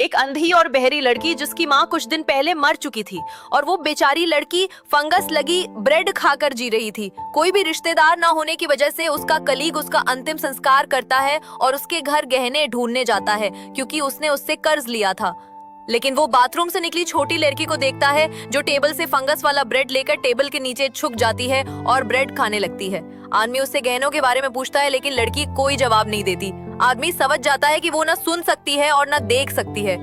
एक अंधी और बहरी लड़की जिसकी माँ कुछ दिन पहले मर चुकी थी और वो बेचारी लड़की फंगस लगी ब्रेड खाकर जी रही थी। कोई भी रिश्तेदार ना होने की वजह से उसका कलीग उसका अंतिम संस्कार करता है और उसके घर गहने ढूंढने जाता है क्योंकि उसने उससे कर्ज लिया था। लेकिन वो बाथरूम से निकली छोटी लड़की को देखता है जो टेबल से फंगस वाला ब्रेड लेकर टेबल के नीचे छुप जाती है और ब्रेड खाने लगती है। आदमी उससे गहनों के बारे में पूछता है लेकिन लड़की कोई जवाब नहीं देती। आदमी समझ जाता है कि वो ना सुन सकती है और ना देख सकती है।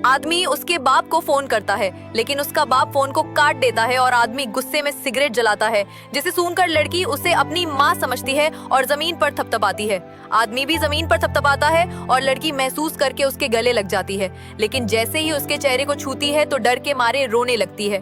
आदमी उसके बाप को फोन करता है लेकिन उसका बाप फोन को काट देता है और आदमी गुस्से में सिगरेट जलाता है, जिसे सुनकर लड़की उसे अपनी माँ समझती है और जमीन पर थपथपाती है। आदमी भी जमीन पर थपथपाता है और लड़की महसूस करके उसके गले लग जाती है, लेकिन जैसे ही उसके चेहरे को छूती है तो डर के मारे रोने लगती है।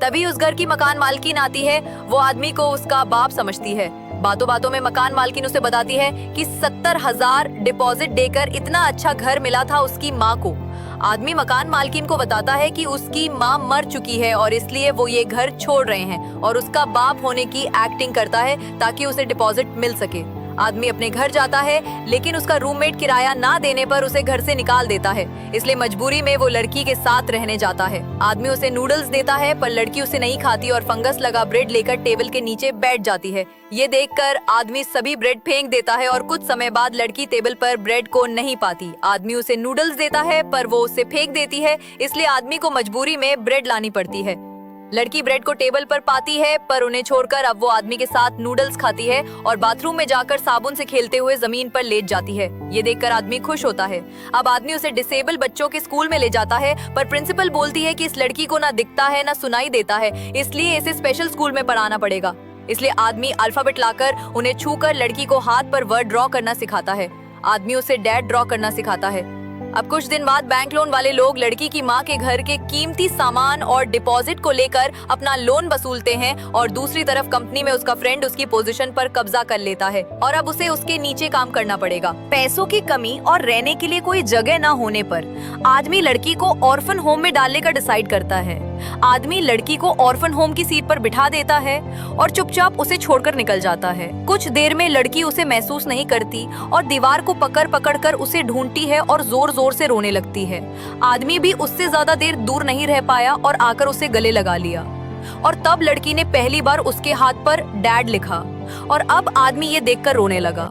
तभी उस घर की मकान मालकिन आती है। वो आदमी को उसका बाप समझती है। बातों बातों में मकान मालकिन उसे बताती है कि 70,000 डिपॉजिट देकर इतना अच्छा घर मिला था उसकी माँ को। आदमी मकान मालकिन को बताता है कि उसकी माँ मर चुकी है और इसलिए वो ये घर छोड़ रहे हैं और उसका बाप होने की एक्टिंग करता है ताकि उसे डिपॉजिट मिल सके। आदमी अपने घर जाता है लेकिन उसका रूममेट किराया ना देने पर उसे घर से निकाल देता है, इसलिए मजबूरी में वो लड़की के साथ रहने जाता है। आदमी उसे नूडल्स देता है पर लड़की उसे नहीं खाती और फंगस लगा ब्रेड लेकर टेबल के नीचे बैठ जाती है। ये देखकर आदमी सभी ब्रेड फेंक देता है और कुछ समय बाद लड़की टेबल पर ब्रेड को नहीं पाती। आदमी उसे नूडल्स देता है पर वो उसे फेंक देती है, इसलिए आदमी को मजबूरी में ब्रेड लानी पड़ती है। लड़की ब्रेड को टेबल पर पाती है पर उन्हें छोड़कर अब वो आदमी के साथ नूडल्स खाती है और बाथरूम में जाकर साबुन से खेलते हुए जमीन पर लेट जाती है। ये देखकर आदमी खुश होता है। अब आदमी उसे डिसेबल बच्चों के स्कूल में ले जाता है पर प्रिंसिपल बोलती है कि इस लड़की को ना दिखता है ना सुनाई देता है, इसलिए इसे स्पेशल स्कूल में पढ़ाना पड़ेगा। इसलिए आदमी अल्फाबेट लाकर उन्हें छूकर लड़की को हाथ पर वर्ड ड्रॉ करना सिखाता है। आदमी उसे डैड ड्रॉ करना सिखाता है। अब कुछ दिन बाद बैंक लोन वाले लोग लड़की की माँ के घर के कीमती सामान और डिपॉजिट को लेकर अपना लोन वसूलते हैं और दूसरी तरफ कंपनी में उसका फ्रेंड उसकी पोजीशन पर कब्जा कर लेता है और अब उसे उसके नीचे काम करना पड़ेगा। पैसों की कमी और रहने के लिए कोई जगह न होने पर आदमी लड़की को ऑर्फन होम में डालने का डिसाइड करता है। आदमी लड़की को ऑर्फन होम की सीट पर बिठा देता है और चुपचाप उसे छोड़कर निकल जाता है। कुछ देर में लड़की उसे महसूस नहीं करती और दीवार को पकड़ पकड़ कर उसे ढूंढती है और जोर जोर से रोने लगती है। आदमी भी उससे ज्यादा देर दूर नहीं रह पाया और आकर उसे गले लगा लिया और तब लड़की ने पहली बार उसके हाथ पर डैड लिखा और अब आदमी ये देखकर रोने लगा।